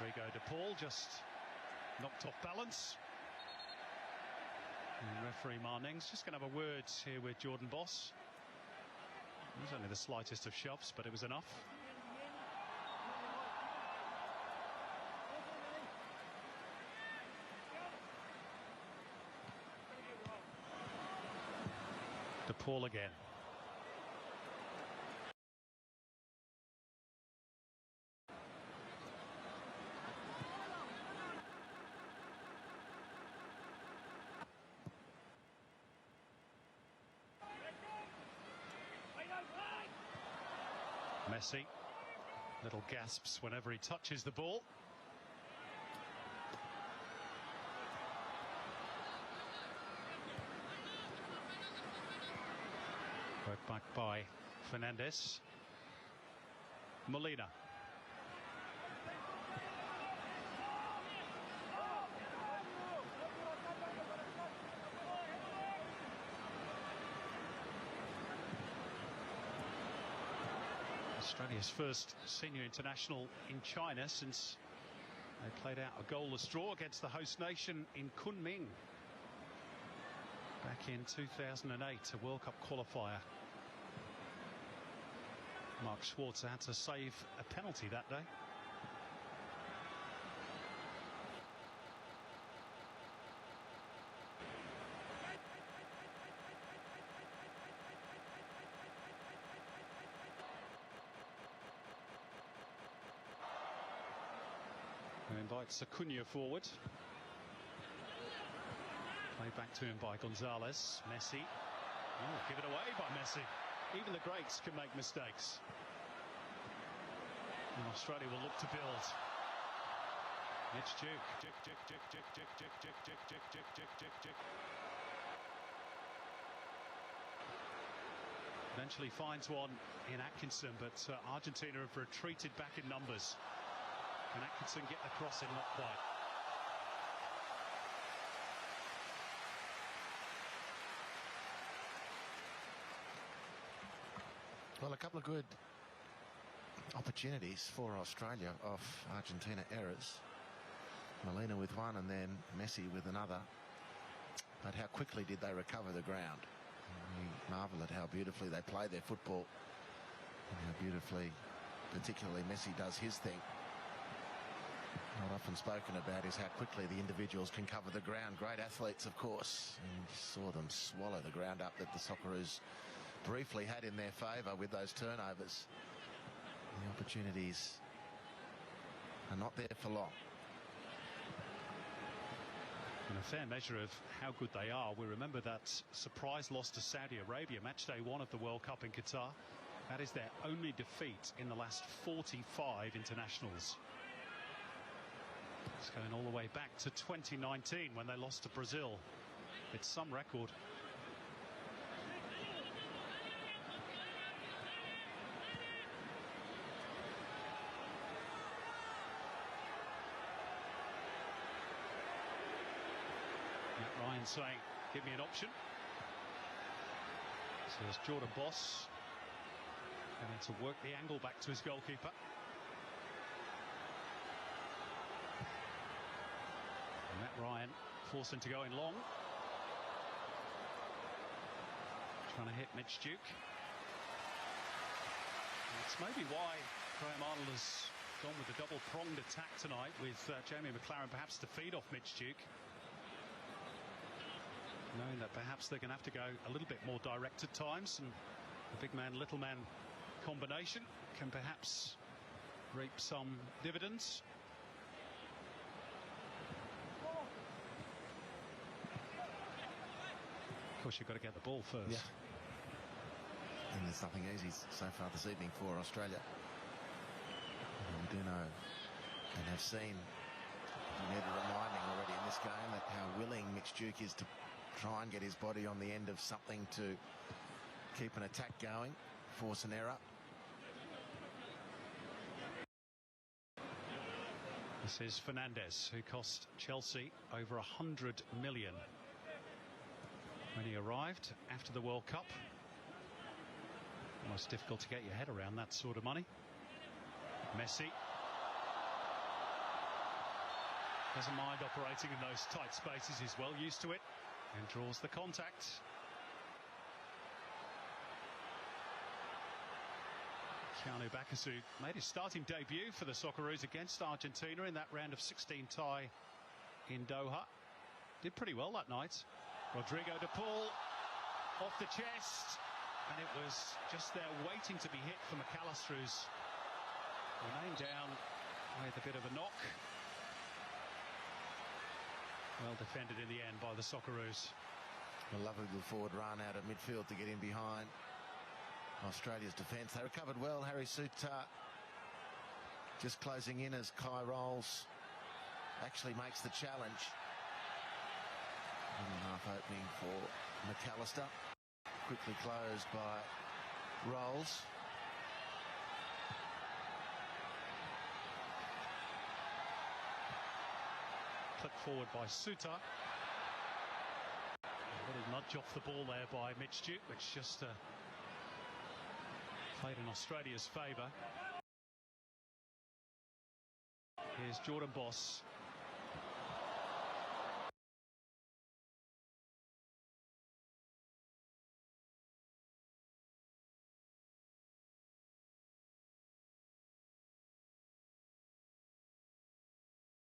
Rodrigo de Paul just knocked off balance. And referee Marning's just going to have a word here with Jordan Boss. It was only the slightest of shoves, but it was enough. De Paul again. Messi, little gasps whenever he touches the ball. Worked back by Fernandez. Molina. Australia's first senior international in China since they played out a goalless draw against the host nation in Kunming back in 2008, a World Cup qualifier. Mark Schwarzer had to save a penalty that day. Who invites Acuna forward. Played back to him by Gonzalez. Messi. Oh, give it away by Messi. Even the greats can make mistakes. And Australia will look to build. Mitch Duke. Eventually finds one in Atkinson, but Argentina have retreated back in numbers. Can Atkinson get the crossing? Not quite. Well, a couple of good opportunities for Australia off Argentina errors. Molina with one and then Messi with another. But how quickly did they recover the ground? We marvel at how beautifully they play their football and how beautifully, particularly Messi, does his thing. Not often spoken about is how quickly the individuals can cover the ground. Great athletes, of course. And you saw them swallow the ground up that the Socceroos briefly had in their favour with those turnovers. The opportunities are not there for long. And a fair measure of how good they are. We remember that surprise loss to Saudi Arabia, match day 1 of the World Cup in Qatar. That is their only defeat in the last 45 internationals. It's going all the way back to 2019 when they lost to Brazil. It's some record. Matt Ryan saying, give me an option. So there's Jordan Boss going to work the angle back to his goalkeeper. Matt Ryan forcing to go in long. Trying to hit Mitch Duke. It's maybe why Graham Arnold has gone with the double-pronged attack tonight with Jamie McLaren perhaps to feed off Mitch Duke. Knowing that perhaps they're going to have to go a little bit more direct at times, and the big man, little man combination can perhaps reap some dividends. Of course, you've got to get the ball first. Yeah. And there's nothing easy so far this evening for Australia. And we do know and have seen, never reminding already in this game, that how willing Mitch Duke is to try and get his body on the end of something to keep an attack going, force an error. This is Fernandez, who cost Chelsea over 100 million when he arrived after the World Cup. Almost difficult to get your head around that sort of money. Messi. Doesn't mind operating in those tight spaces. He's well used to it and draws the contact. Keanu Bakasu made his starting debut for the Socceroos against Argentina in that round of 16 tie in Doha. Did pretty well that night. Rodrigo de Paul off the chest, and it was just there waiting to be hit for McAllister, who's remained down with a bit of a knock. Well defended in the end by the Socceroos. A lovely little forward run out of midfield to get in behind Australia's defence. They recovered well. Harry Sutar just closing in as Kai Rolls actually makes the challenge. Half opening for McAllister. Quickly closed by Rolls. Clipped forward by Sutar. A little nudge off the ball there by Mitch Duke, which just played in Australia's favour. Here's Jordan Boss.